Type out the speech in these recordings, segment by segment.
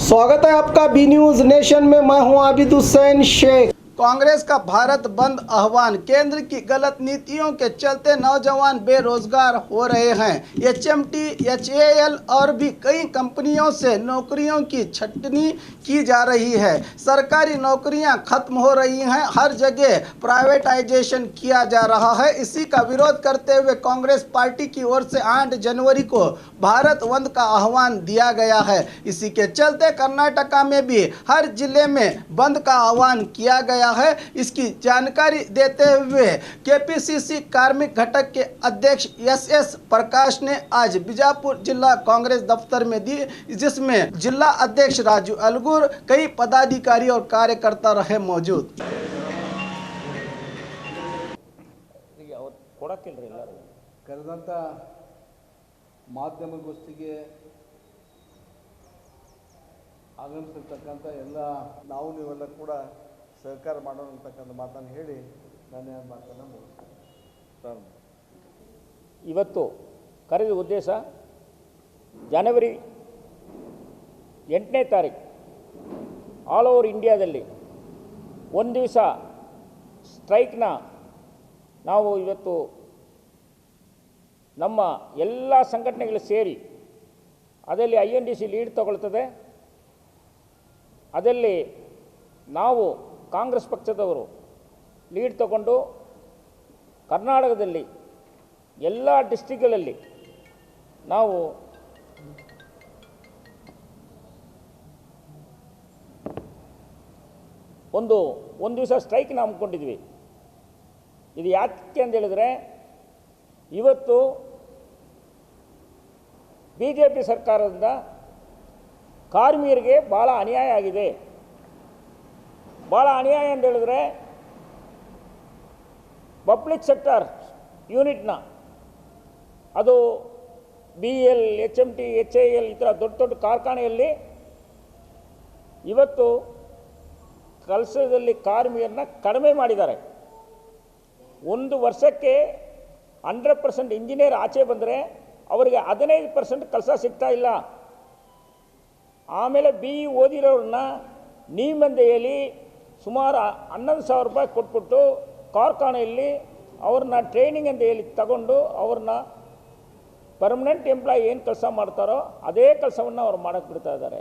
स्वागत है आपका बी न्यूज नेशन में। मैं हूं आबिद हुसैन शेख। कांग्रेस का भारत बंद आह्वान। केंद्र की गलत नीतियों के चलते नौजवान बेरोजगार हो रहे हैं। एचएमटी, एचएएल और भी कई कंपनियों से नौकरियों की छटनी की जा रही है। सरकारी नौकरियां खत्म हो रही हैं। हर जगह प्राइवेटाइजेशन किया जा रहा है। इसी का विरोध करते हुए कांग्रेस पार्टी की ओर से 8 जनवरी को भारत बंद का आह्वान दिया गया है। इसी के चलते कर्नाटका में भी हर जिले में बंद का आह्वान किया गया है। इसकी जानकारी देते हुए केपीसीसी कार्मिक घटक के अध्यक्ष एस प्रकाश ने आज बीजापुर जिला कांग्रेस दफ्तर में दी, जिसमें जिला अध्यक्ष राजू अलगुर, कई पदाधिकारी और कार्यकर्ता रहे मौजूद। ಕರೆದಂಥ ಮಾಧ್ಯಮಗೋಷ್ಠಿಗೆ ಆಗಮಿಸಿರ್ತಕ್ಕಂಥ ಎಲ್ಲ ನಾವು ನೀವೆಲ್ಲ ಕೂಡ ಸಹಕಾರ ಮಾಡೋಣ ಅಂತಕ್ಕಂಥ ಮಾತನ್ನು ಹೇಳಿ ನಾನು ಮಾತನ್ನು ಮುಗಿಸ್ತೇನೆ. ಇವತ್ತು ಕರೆದ ಉದ್ದೇಶ ಜನವರಿ 8ನೇ ತಾರೀಕು ಆಲ್ ಓವರ್ ಇಂಡಿಯಾದಲ್ಲಿ ಒಂದು ದಿವಸ ಸ್ಟ್ರೈಕ್ನ ನಾವು ಇವತ್ತು ನಮ್ಮ ಎಲ್ಲ ಸಂಘಟನೆಗಳು ಸೇರಿ ಅದರಲ್ಲಿ INDC ಲೀಡ್ ತಗೊಳ್ತದೆ. ಅದರಲ್ಲಿ ನಾವು ಕಾಂಗ್ರೆಸ್ ಪಕ್ಷದವರು ಲೀಡ್ ತಗೊಂಡು ಕರ್ನಾಟಕದಲ್ಲಿ ಎಲ್ಲ ಡಿಸ್ಟ್ರಿಕ್ಗಳಲ್ಲಿ ನಾವು ಒಂದು ದಿವಸ ಸ್ಟ್ರೈಕ್ನ ಹಮ್ಮಿಕೊಂಡಿದ್ವಿ. ಇದು ಯಾಕೆ ಅಂತ ಹೇಳಿದ್ರೆ, ಇವತ್ತು BJP ಸರ್ಕಾರದಿಂದ ಕಾರ್ಮಿಕರಿಗೆ ಭಾಳ ಅನ್ಯಾಯ ಆಗಿದೆ. ಭಾಳ ಅನ್ಯಾಯ ಅಂತ ಹೇಳಿದ್ರೆ, ಪಬ್ಲಿಕ್ ಸೆಕ್ಟರ್ ಯೂನಿಟ್ನ ಅದು BEL, HMT, HAL ಈ ಥರ ದೊಡ್ಡ ದೊಡ್ಡ ಕಾರ್ಖಾನೆಯಲ್ಲಿ ಇವತ್ತು ಕೆಲಸದಲ್ಲಿ ಕಾರ್ಮಿಕರನ್ನ ಕಡಿಮೆ ಮಾಡಿದ್ದಾರೆ. ಒಂದು ವರ್ಷಕ್ಕೆ 100% ಇಂಜಿನಿಯರ್ ಆಚೆ ಬಂದರೆ ಅವರಿಗೆ 15% ಕೆಲಸ ಸಿಗ್ತಾ ಇಲ್ಲ. ಆಮೇಲೆ BE ಓದಿರೋರನ್ನ ನೇಮಂದೆಯಲ್ಲಿ ಸುಮಾರು 11,000 ರೂಪಾಯಿ ಕೊಟ್ಬಿಟ್ಟು ಕಾರ್ಖಾನೆಯಲ್ಲಿ ಅವ್ರನ್ನ ಟ್ರೈನಿಂಗ್ ಅಂತ ಹೇಳಿ ತಗೊಂಡು ಅವ್ರನ್ನ ಪರ್ಮನೆಂಟ್ ಎಂಪ್ಲಾಯಿ ಏನು ಕೆಲಸ ಮಾಡ್ತಾರೋ ಅದೇ ಕೆಲಸವನ್ನು ಅವ್ರು ಮಾಡೋಕ್ಕೆ ಬಿಡ್ತಾ ಇದ್ದಾರೆ.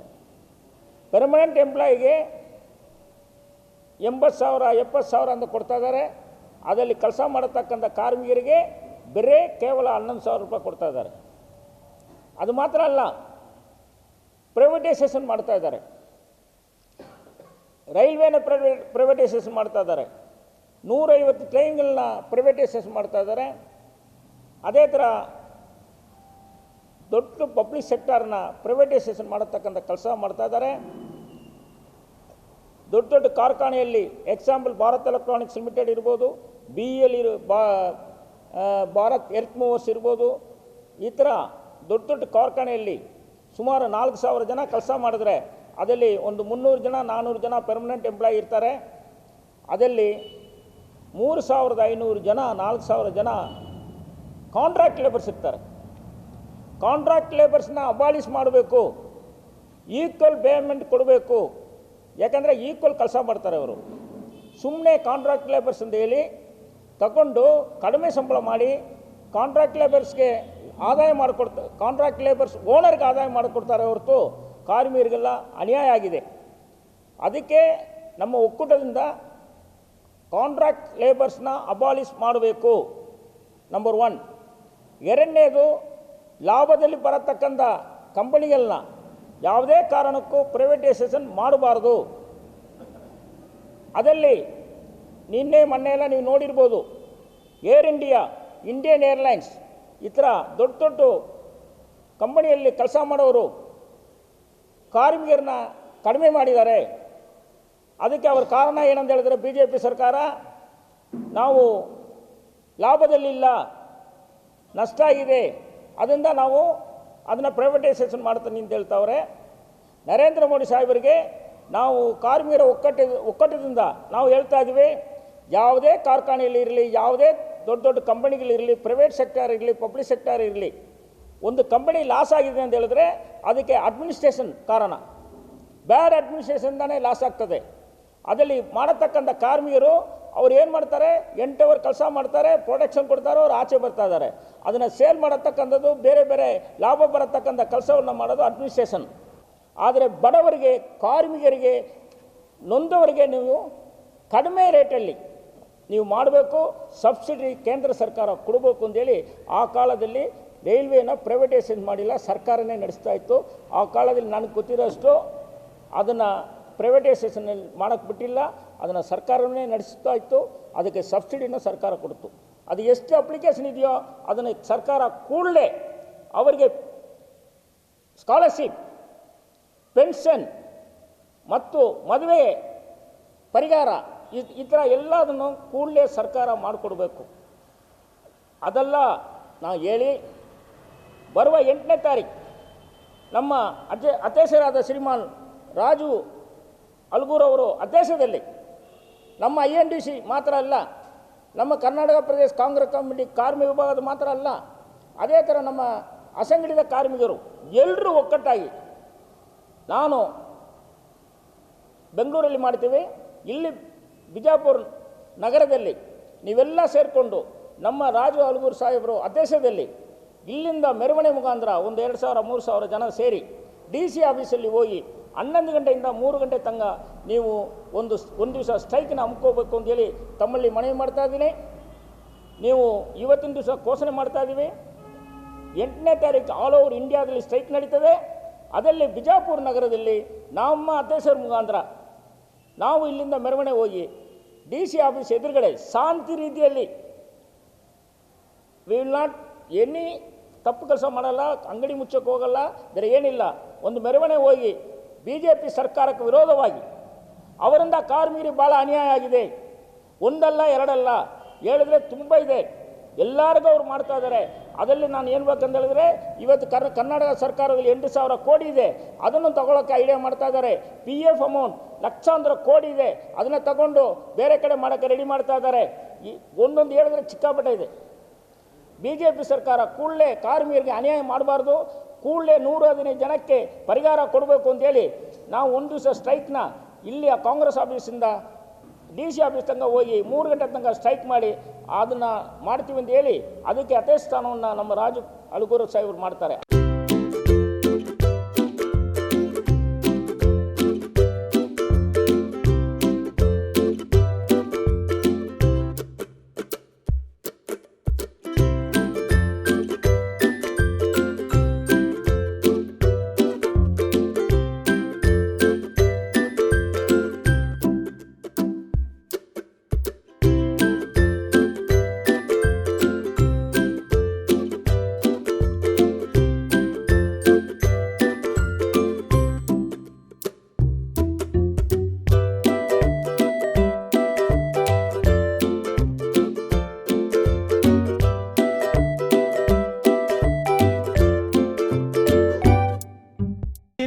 ಪರ್ಮನೆಂಟ್ ಎಂಪ್ಲಾಯಿಗೆ 80,000 70,000 ಅಂತ ಕೊಡ್ತಾ ಇದ್ದಾರೆ. ಅದರಲ್ಲಿ ಕೆಲಸ ಮಾಡತಕ್ಕಂಥ ಕಾರ್ಮಿಕರಿಗೆ ಬೇರೆ ಕೇವಲ 11,000 ರೂಪಾಯಿ ಕೊಡ್ತಾ ಇದ್ದಾರೆ. ಅದು ಮಾತ್ರ ಅಲ್ಲ, ಪ್ರೈವೇಟೈಸೇಷನ್ ಮಾಡ್ತಾ ಇದ್ದಾರೆ. ರೈಲ್ವೇನ ಪ್ರೈವೇಟೈಸೇಷನ್ ಮಾಡ್ತಾ ಇದ್ದಾರೆ. 150 ಟ್ರೈನ್ಗಳನ್ನ ಪ್ರೈವೇಟೈಸೇಷನ್ ಮಾಡ್ತಾ ಇದ್ದಾರೆ. ಅದೇ ಥರ ದೊಡ್ಡ ಪಬ್ಲಿಕ್ ಸೆಕ್ಟರ್ನ ಪ್ರೈವೇಟೈಸೇಷನ್ ಮಾಡತಕ್ಕಂಥ ಕೆಲಸ ಮಾಡ್ತಾ ಇದ್ದಾರೆ. ದೊಡ್ಡ ದೊಡ್ಡ ಕಾರ್ಖಾನೆಯಲ್ಲಿ ಎಕ್ಸಾಂಪಲ್ ಭಾರತ್ ಎಲೆಕ್ಟ್ರಾನಿಕ್ಸ್ ಲಿಮಿಟೆಡ್ ಇರ್ಬೋದು, BEL ಭಾರತ್ ಎರ್ತ್ ಮೂವರ್ಸ್ ಇರ್ಬೋದು. ಈ ಥರ ದೊಡ್ಡ ದೊಡ್ಡ ಕಾರ್ಖಾನೆಯಲ್ಲಿ ಸುಮಾರು 4,000 ಜನ ಕೆಲಸ ಮಾಡಿದ್ರೆ ಅದರಲ್ಲಿ ಒಂದು 300 ಜನ 400 ಜನ ಪರ್ಮನೆಂಟ್ ಎಂಪ್ಲಾಯಿ ಇರ್ತಾರೆ. ಅದರಲ್ಲಿ 3,500 ಜನ 4,000 ಜನ ಕಾಂಟ್ರಾಕ್ಟ್ ಲೇಬರ್ಸ್ ಇರ್ತಾರೆ. ಕಾಂಟ್ರಾಕ್ಟ್ ಲೇಬರ್ಸ್ನ ಅಬಾಲಿಷ್ ಮಾಡಬೇಕು, ಈಕ್ವಲ್ ಪೇಮೆಂಟ್ ಕೊಡಬೇಕು. ಯಾಕಂದರೆ ಈಕ್ವಲ್ ಕೆಲಸ ಮಾಡ್ತಾರೆ ಅವರು. ಸುಮ್ಮನೆ ಕಾಂಟ್ರಾಕ್ಟ್ ಲೇಬರ್ಸ್ ಅಂತ ಹೇಳಿ ತಗೊಂಡು ಕಡಿಮೆ ಸಂಬಳ ಮಾಡಿ ಕಾಂಟ್ರಾಕ್ಟ್ ಲೇಬರ್ಸ್ಗೆ ಆದಾಯ ಮಾಡಿಕೊಡ್ತಾರೆ. ಕಾಂಟ್ರಾಕ್ಟ್ ಲೇಬರ್ಸ್ ಓನರ್ಗೆ ಆದಾಯ ಮಾಡಿಕೊಡ್ತಾರೆ ಹೊರತು ಕಾರ್ಮಿಕರಿಗೆಲ್ಲ ಅನ್ಯಾಯ ಆಗಿದೆ. ಅದಕ್ಕೆ ನಮ್ಮ ಒಕ್ಕೂಟದಿಂದ ಕಾಂಟ್ರಾಕ್ಟ್ ಲೇಬರ್ಸ್ನ ಅಬಾಲಿಷ್ ಮಾಡಬೇಕು, ನಂಬರ್ 1. ಎರಡನೇದು, ಲಾಭದಲ್ಲಿ ಬರತಕ್ಕಂಥ ಕಂಪನಿಗಳನ್ನ ಯಾವುದೇ ಕಾರಣಕ್ಕೂ ಪ್ರೈವೇಟೈಸೇಷನ್ ಮಾಡಬಾರ್ದು. ಅದರಲ್ಲಿ ನಿನ್ನೆ ಮೊನ್ನೆ ಎಲ್ಲ ನೀವು ನೋಡಿರ್ಬೋದು, ಏರ್ ಇಂಡಿಯಾ, ಇಂಡಿಯನ್ ಏರ್ಲೈನ್ಸ್ ಈ ಥರ ದೊಡ್ಡ ದೊಡ್ಡ ಕಂಪನಿಯಲ್ಲಿ ಕೆಲಸ ಮಾಡೋರು ಕಾರ್ಮಿಕರನ್ನ ಕಡಿಮೆ ಮಾಡಿದ್ದಾರೆ. ಅದಕ್ಕೆ ಅವ್ರ ಕಾರಣ ಏನಂತ ಹೇಳಿದ್ರೆ, BJP ಸರ್ಕಾರ ನಾವು ಲಾಭದಲ್ಲಿಲ್ಲ, ನಷ್ಟ ಆಗಿದೆ, ಅದರಿಂದ ನಾವು ಅದನ್ನು ಪ್ರೈವೇಟೈಸೇಷನ್ ಮಾಡ್ತೀನಿ ಅಂತ ಹೇಳ್ತಾವ್ರೆ. ನರೇಂದ್ರ ಮೋದಿ ಸಾಹೇಬರಿಗೆ ನಾವು ಕಾರ್ಮಿಕರ ಒಕ್ಕೂಟದಿಂದ ನಾವು ಹೇಳ್ತಾ ಇದ್ದೀವಿ, ಯಾವುದೇ ಕಾರ್ಖಾನೆಯಲ್ಲಿ ಇರಲಿ, ಯಾವುದೇ ದೊಡ್ಡ ದೊಡ್ಡ ಕಂಪನಿಗಳಿರಲಿ, ಪ್ರೈವೇಟ್ ಸೆಕ್ಟರ್ ಇರಲಿ, ಪಬ್ಲಿಕ್ ಸೆಕ್ಟರ್ ಇರಲಿ, ಒಂದು ಕಂಪನಿ ಲಾಸ್ ಆಗಿದೆ ಅಂತ ಹೇಳಿದ್ರೆ ಅದಕ್ಕೆ ಅಡ್ಮಿನಿಸ್ಟ್ರೇಷನ್ ಕಾರಣ. ಬ್ಯಾಡ್ ಅಡ್ಮಿನಿಸ್ಟ್ರೇಷನ್ದಾನೇ ಲಾಸ್ ಆಗ್ತದೆ. ಅದರಲ್ಲಿ ಮಾಡತಕ್ಕಂಥ ಕಾರ್ಮಿಕರು ಅವ್ರು ಏನು ಮಾಡ್ತಾರೆ, 8 ಅವರ್ ಕೆಲಸ ಮಾಡ್ತಾರೆ, ಪ್ರೊಟೆಕ್ಷನ್ ಕೊಡ್ತಾರೆ, ಅವ್ರು ಆಚೆ ಬರ್ತಾ ಇದ್ದಾರೆ. ಅದನ್ನು ಸೇಲ್ ಮಾಡತಕ್ಕಂಥದ್ದು, ಬೇರೆ ಬೇರೆ ಲಾಭ ಬರತಕ್ಕಂಥ ಕೆಲಸವನ್ನು ಮಾಡೋದು ಅಡ್ಮಿನಿಸ್ಟ್ರೇಷನ್. ಆದರೆ ಬಡವರಿಗೆ, ಕಾರ್ಮಿಕರಿಗೆ, ನೊಂದವರಿಗೆ ನೀವು ಕಡಿಮೆ ರೇಟಲ್ಲಿ ನೀವು ಮಾಡಬೇಕು, ಸಬ್ಸಿಡಿ ಕೇಂದ್ರ ಸರ್ಕಾರ ಕೊಡಬೇಕು ಅಂತೇಳಿ ಆ ಕಾಲದಲ್ಲಿ ರೈಲ್ವೇನ ಪ್ರೈವೇಟೈಸೇಷನ್ ಮಾಡಿಲ್ಲ, ಸರ್ಕಾರನೇ ನಡೆಸ್ತಾ ಇತ್ತು. ಆ ಕಾಲದಲ್ಲಿ ನನಗೆ ಗೊತ್ತಿರೋಷ್ಟು ಅದನ್ನು ಪ್ರೈವೇಟೈಸೇಷನ್ ಮಾಡೋಕ್ಕೆ ಬಿಟ್ಟಿಲ್ಲ, ಅದನ್ನು ಸರ್ಕಾರವೇ ನಡೆಸ್ತಾ ಇತ್ತು. ಅದಕ್ಕೆ ಸಬ್ಸಿಡಿನ ಸರ್ಕಾರ ಕೊಡ್ತು. ಅದು ಎಷ್ಟು ಅಪ್ಲಿಕೇಶನ್ ಇದೆಯೋ ಅದನ್ನು ಸರ್ಕಾರ ಕೂಡಲೇ ಅವರಿಗೆ ಸ್ಕಾಲರ್ಶಿಪ್, ಪೆನ್ಷನ್ ಮತ್ತು ಮದುವೆ ಪರಿಹಾರ ಈ ಥರ ಎಲ್ಲದನ್ನು ಕೂಡಲೇ ಸರ್ಕಾರ ಮಾಡಿಕೊಡ್ಬೇಕು. ಅದೆಲ್ಲ ನಾವು ಹೇಳಿ ಬರುವ 8ನೇ ತಾರೀಕು ನಮ್ಮ ಅಧ್ಯಕ್ಷರಾದ ಶ್ರೀಮಾನ್ ರಾಜು ಅಲ್ಗೂರವರು ಅಧ್ಯಕ್ಷದಲ್ಲಿ ನಮ್ಮ INDC ಮಾತ್ರ ಅಲ್ಲ, ನಮ್ಮ ಕರ್ನಾಟಕ ಪ್ರದೇಶ ಕಾಂಗ್ರೆಸ್ ಕಮಿಟಿ ಕಾರ್ಮಿಕ ವಿಭಾಗದ ಮಾತ್ರ ಅಲ್ಲ, ಅದೇ ಥರ ನಮ್ಮ ಅಸಂಘಟಿತ ಕಾರ್ಮಿಕರು ಎಲ್ಲರೂ ಒಕ್ಕಟ್ಟಾಗಿ ನಾನು ಬೆಂಗಳೂರಲ್ಲಿ ಮಾಡ್ತೀವಿ, ಇಲ್ಲಿ ಬಿಜಾಪುರ ನಗರದಲ್ಲಿ ನೀವೆಲ್ಲ ಸೇರಿಕೊಂಡು ನಮ್ಮ ರಾಜು ಅಲ್ಗೂರು ಸಾಹೇಬರು ಅಧ್ಯಕ್ಷದಲ್ಲಿ ಇಲ್ಲಿಂದ ಮೆರವಣಿಗೆ ಮುಖಾಂತರ ಒಂದು 2,000-3,000 ಜನ ಸೇರಿ DC ಆಫೀಸಲ್ಲಿ ಹೋಗಿ 11 ಗಂಟೆಯಿಂದ 3 ಗಂಟೆ ತನಕ ನೀವು ಒಂದು ದಿವಸ ಸ್ಟ್ರೈಕ್ನ ಹಮ್ಮಿಕೋಬೇಕು ಅಂತೇಳಿ ತಮ್ಮಲ್ಲಿ ಮನವಿ ಮಾಡ್ತಾ ಇದ್ದೀನಿ. ನೀವು ಇವತ್ತಿನ ದಿವಸ ಘೋಷಣೆ ಮಾಡ್ತಾ ಇದ್ದೀವಿ. 8ನೇ ತಾರೀಕು ಆಲ್ ಓವರ್ ಇಂಡಿಯಾದಲ್ಲಿ ಸ್ಟ್ರೈಕ್ ನಡೀತದೆ. ಅದರಲ್ಲಿ ಬಿಜಾಪುರ ನಗರದಲ್ಲಿ ನಮ್ಮ ಅಧ್ಯಕ್ಷರ ಮುಖಾಂತರ ನಾವು ಇಲ್ಲಿಂದ ಮೆರವಣಿಗೆ ಹೋಗಿ DC ಆಫೀಸ್ ಎದುರುಗಡೆ ಶಾಂತಿ ರೀತಿಯಲ್ಲಿ ವಿ ವಿಲ್ ನಾಟ್ ಎನಿ ತಪ್ಪು ಕೆಲಸ ಮಾಡಲ್ಲ, ಅಂಗಡಿ ಮುಚ್ಚಕ್ಕೆ ಹೋಗಲ್ಲ, ಬೇರೆ ಏನಿಲ್ಲ. ಒಂದು ಮೆರವಣಿಗೆ ಹೋಗಿ BJP ಸರ್ಕಾರಕ್ಕೆ ವಿರೋಧವಾಗಿ ಅವರಿಂದ ಕಾರ್ಮಿಕರಿಗೆ ಭಾಳ ಅನ್ಯಾಯ ಆಗಿದೆ. ಒಂದಲ್ಲ ಎರಡಲ್ಲ, ಹೇಳಿದ್ರೆ ತುಂಬ ಇದೆ, ಎಲ್ಲರಿಗೂ ಅವ್ರು ಮಾಡ್ತಾ ಇದ್ದಾರೆ. ಅದರಲ್ಲಿ ನಾನು ಏನು ಬೇಕಂತ ಹೇಳಿದ್ರೆ ಇವತ್ತು ಕರ್ನಾಟಕ ಸರ್ಕಾರದಲ್ಲಿ 8,000 ಕೋಟಿ ಇದೆ, ಅದನ್ನು ತಗೊಳ್ಳೋಕ್ಕೆ ಐಡಿಯಾ ಮಾಡ್ತಾ ಇದ್ದಾರೆ. PF ಅಮೌಂಟ್ ಲಕ್ಷಾಂತರ ಕೋಟಿ ಇದೆ, ಅದನ್ನು ತಗೊಂಡು ಬೇರೆ ಕಡೆ ಮಾಡೋಕ್ಕೆ ರೆಡಿ ಮಾಡ್ತಾ ಇದ್ದಾರೆ. ಒಂದೊಂದು ಹೇಳಿದ್ರೆ ಚಿಕ್ಕಾಪಟ್ಟೆ ಇದೆ. BJP ಸರ್ಕಾರ ಕೂಡಲೇ ಕಾರ್ಮಿಕರಿಗೆ ಅನ್ಯಾಯ ಮಾಡಬಾರ್ದು, ಕೂಡಲೇ 115 ಜನಕ್ಕೆ ಪರಿಹಾರ ಕೊಡಬೇಕು ಅಂತೇಳಿ ನಾವು ಒಂದು ದಿವಸ ಸ್ಟ್ರೈಕ್ನ ಇಲ್ಲಿ ಕಾಂಗ್ರೆಸ್ ಆಫೀಸಿಂದ DC ಆಫೀಸ್ ತನಕ ಹೋಗಿ 3 ಗಂಟೆ ತನಕ ಸ್ಟ್ರೈಕ್ ಮಾಡಿ ಅದನ್ನು ಮಾಡ್ತೀವಿ ಅಂತ ಹೇಳಿ ಅದಕ್ಕೆ ಅಧ್ಯಕ್ಷ ಸ್ಥಾನವನ್ನು ನಮ್ಮ ರಾಜು ಅಲ್ಗೂರು ಸಾಹೇಬರು ಮಾಡ್ತಾರೆ.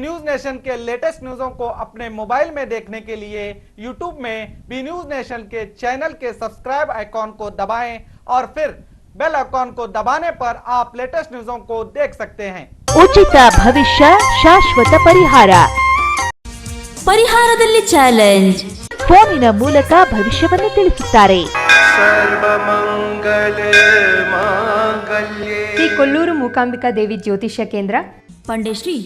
न्यूज नेशन के लेटेस्ट न्यूज़ों को अपने मोबाइल में देखने के लिए यूट्यूब में बी न्यूज नेशन के चैनल के सब्सक्राइब आइकॉन को दबाएं और फिर बेल आइकॉन को दबाने पर आप लेटेस्ट न्यूज़ों को देख सकते हैं। ಉಚಿತ ಭವಿಷ್ಯ, ಶಾಶ್ವತ ಪರಿಹಾರ. ಪರಿಹಾರದಲ್ಲಿ ಚಾಲೆಂಜ್. ಫೋನಿನ ಮೂಲಕ ಭವಿಷ್ಯವನ್ನು ತಿಳಿಸುತ್ತಾರೆ. ಶ್ರೀ ಕೊಲ್ಲೂರು ಮೂಕಾಂಬಿಕಾ ದೇವಿ ಜ್ಯೋತಿಷ್ಯ ಕೇಂದ್ರ, ಪಂಡಿಶ್ರೀ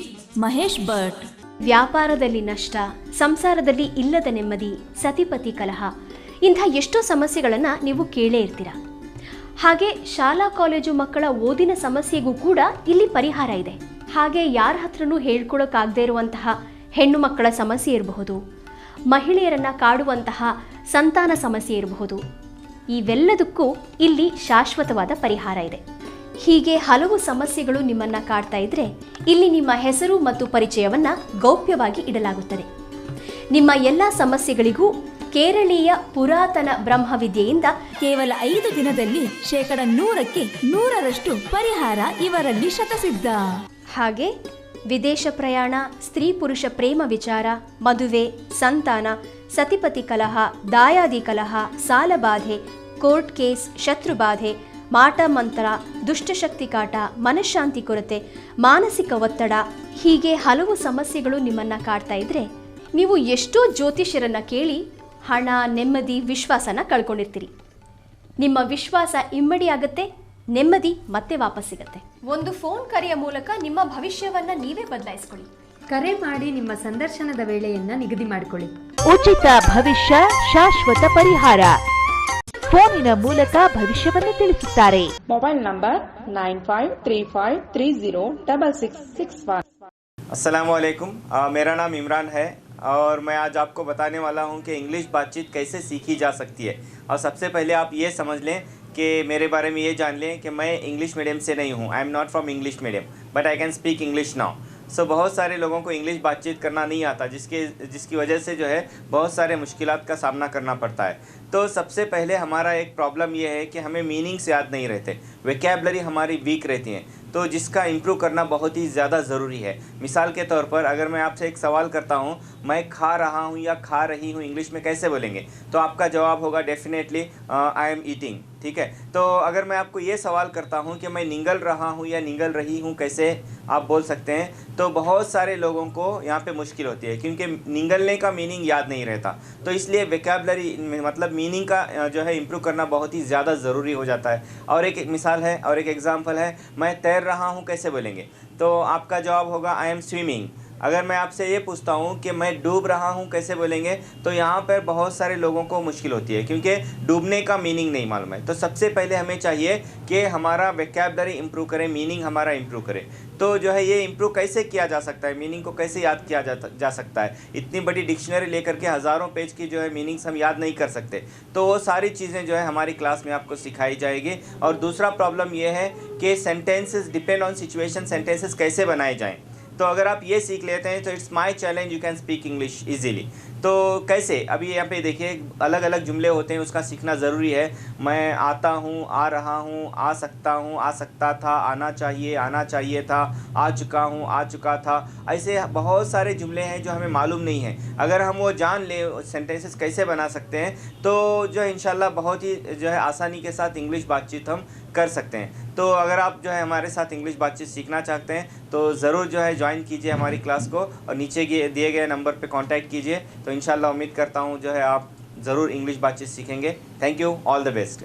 ಮಹೇಶ್ ಭಟ್. ವ್ಯಾಪಾರದಲ್ಲಿ ನಷ್ಟ, ಸಂಸಾರದಲ್ಲಿ ಇಲ್ಲದ ನೆಮ್ಮದಿ, ಸತಿಪತಿ ಕಲಹ, ಇಂಥ ಎಷ್ಟೋ ಸಮಸ್ಯೆಗಳನ್ನು ನೀವು ಕೇಳೇ ಇರ್ತೀರ. ಹಾಗೆ ಶಾಲಾ ಕಾಲೇಜು ಮಕ್ಕಳ ಓದಿನ ಸಮಸ್ಯೆಗೂ ಕೂಡ ಇಲ್ಲಿ ಪರಿಹಾರ ಇದೆ. ಹಾಗೆ ಯಾರ ಹತ್ರನೂ ಹೇಳ್ಕೊಳಕ್ಕಾಗದೇ ಇರುವಂತಹ ಹೆಣ್ಣು ಮಕ್ಕಳ ಸಮಸ್ಯೆ ಇರಬಹುದು, ಮಹಿಳೆಯರನ್ನು ಕಾಡುವಂತಹ ಸಂತಾನ ಸಮಸ್ಯೆ ಇರಬಹುದು. ಇವೆಲ್ಲದಕ್ಕೂ ಇಲ್ಲಿ ಶಾಶ್ವತವಾದ ಪರಿಹಾರ ಇದೆ. ಹೀಗೆ ಹಲವು ಸಮಸ್ಯೆಗಳು ನಿಮ್ಮನ್ನು ಕಾಡ್ತಾ ಇದ್ರೆ ಇಲ್ಲಿ ನಿಮ್ಮ ಹೆಸರು ಮತ್ತು ಪರಿಚಯವನ್ನು ಗೌಪ್ಯವಾಗಿ ಇಡಲಾಗುತ್ತದೆ. ನಿಮ್ಮ ಎಲ್ಲ ಸಮಸ್ಯೆಗಳಿಗೂ ಕೇರಳೀಯ ಪುರಾತನ ಬ್ರಹ್ಮವಿದ್ಯೆಯಿಂದ ಕೇವಲ 5 ದಿನದಲ್ಲಿ 100% 100% ಪರಿಹಾರ ಇವರಲ್ಲಿ ಶತಸಿದ್ಧ. ಹಾಗೆ ವಿದೇಶ ಪ್ರಯಾಣ, ಸ್ತ್ರೀ ಪುರುಷ ಪ್ರೇಮ ವಿಚಾರ, ಮದುವೆ, ಸಂತಾನ, ಸತಿಪತಿ ಕಲಹ, ದಾಯಾದಿ ಕಲಹ, ಸಾಲಬಾಧೆ, ಕೋರ್ಟ್ ಕೇಸ್, ಶತ್ರುಬಾಧೆ, ಮಾಟ ಮಂತ್ರ, ದುಷ್ಟಶಕ್ತಿ ಕಾಟ, ಮನಃಶಾಂತಿ ಕೊರತೆ, ಮಾನಸಿಕ ಒತ್ತಡ, ಹೀಗೆ ಹಲವು ಸಮಸ್ಯೆಗಳು ನಿಮ್ಮನ್ನು ಕಾಡ್ತಾ ಇದ್ರೆ ನೀವು ಎಷ್ಟೋ ಜ್ಯೋತಿಷ್ಯರನ್ನ ಕೇಳಿ ಹಣ, ನೆಮ್ಮದಿ, ವಿಶ್ವಾಸನ ಕಳ್ಕೊಂಡಿರ್ತೀರಿ. ನಿಮ್ಮ ವಿಶ್ವಾಸ ಇಮ್ಮಡಿ ಆಗುತ್ತೆ, ನೆಮ್ಮದಿ ಮತ್ತೆ ವಾಪಸ್ ಸಿಗುತ್ತೆ. ಒಂದು ಫೋನ್ ಕರೆಯ ಮೂಲಕ ನಿಮ್ಮ ಭವಿಷ್ಯವನ್ನ ನೀವೇ ಬದಲಾಯಿಸ್ಕೊಳ್ಳಿ. ಕರೆ ಮಾಡಿ ನಿಮ್ಮ ಸಂದರ್ಶನದ ವೇಳೆಯನ್ನ ನಿಗದಿ ಮಾಡಿಕೊಳ್ಳಿ. ಉಚಿತ ಭವಿಷ್ಯ, ಶಾಶ್ವತ ಪರಿಹಾರ. ಫೋನಿನ ಮೂಲಕ ಭವಿಷ್ಯವನ್ನು ತಿಳಿಸುತ್ತಾರೆ. Mobile number 9535306661। अस्सलामुअलैकुम, मेरा नाम इमरान है और मैं आज आपको बताने वाला हूं कि इंग्लिश बातचीत कैसे सीखी जा सकती है। और सबसे पहले आप ये समझ लें कि मेरे बारे में ये जान लें कि मैं इंग्लिश मीडियम से नहीं हूं। I am not from English medium but I can speak English now. So बहुत सारे लोगों को इंग्लिश बातचीत करना नहीं आता, जिसकी वजह से जो है बहुत सारे मुश्किलात का सामना करना पड़ता है। तो सबसे पहले हमारा एक प्रॉब्लम ये है कि हमें मीनिंग्स याद नहीं रहते, वोकैबुलरी हमारी वीक रहती हैं, तो जिसका इम्प्रूव करना बहुत ही ज़्यादा ज़रूरी है। मिसाल के तौर पर अगर मैं आपसे एक सवाल करता हूँ, मैं खा रहा हूँ या खा रही हूँ इंग्लिश में कैसे बोलेंगे, तो आपका जवाब होगा डेफिनेटली आई एम ईटिंग। ठीक है, तो अगर मैं आपको ये सवाल करता हूँ कि मैं निगल रहा हूँ या निगल रही हूँ कैसे आप बोल सकते हैं, तो बहुत सारे लोगों को यहाँ पे मुश्किल होती है क्योंकि निगलने का मीनिंग याद नहीं रहता। तो इसलिए वोकैबुलरी मतलब मीनिंग का जो है इम्प्रूव करना बहुत ही ज़्यादा ज़रूरी हो जाता है। और एक मिसाल है और एक एग्जांपल है, मैं तैर रहा हूँ कैसे बोलेंगे, तो आपका जवाब होगा आई एम स्विमिंग। अगर मैं आपसे ये पूछता हूँ कि मैं डूब रहा हूँ कैसे बोलेंगे, तो यहाँ पर बहुत सारे लोगों को मुश्किल होती है क्योंकि डूबने का मीनिंग नहीं मालूम है। तो सबसे पहले हमें चाहिए कि हमारा वोकैबुलरी इम्प्रूव करें, मीनिंग हमारा इम्प्रूव करें। तो जो है ये इम्प्रूव कैसे किया जा सकता है, मीनिंग को कैसे याद किया जा सकता है। इतनी बड़ी डिक्शनरी लेकर के हज़ारों पेज की जो है मीनिंग्स हम याद नहीं कर सकते। तो वो सारी चीज़ें जो है हमारी क्लास में आपको सिखाई जाएगी। और दूसरा प्रॉब्लम ये है कि sentences depend on situation, sentences कैसे बनाए जाएँ। तो अगर आप ये सीख लेते हैं तो it's my challenge, you can speak English easily. तो कैसे, अभी यहाँ पे देखिए अलग अलग जुमले होते हैं, उसका सीखना ज़रूरी है। मैं आता हूँ, आ रहा हूँ, आ सकता हूँ, आ सकता था, आना चाहिए था, आ चुका हूँ, आ चुका था। ऐसे बहुत सारे जुमले हैं जो हमें मालूम नहीं है। अगर हम वो जान लें सेंटेंसेस कैसे बना सकते हैं, तो जो है इंशाल्लाह बहुत ही जो है आसानी के साथ इंग्लिश बातचीत हम कर सकते हैं। तो अगर आप जो है हमारे साथ इंग्लिश बातचीत सीखना चाहते हैं तो ज़रूर जो है ज्वाइन कीजिए हमारी क्लास को और नीचे दिए गए नंबर पे कांटेक्ट कीजिए। तो इंशाल्लाह उम्मीद करता हूँ जो है आप ज़रूर इंग्लिश बातचीत सीखेंगे। Thank you, all the best.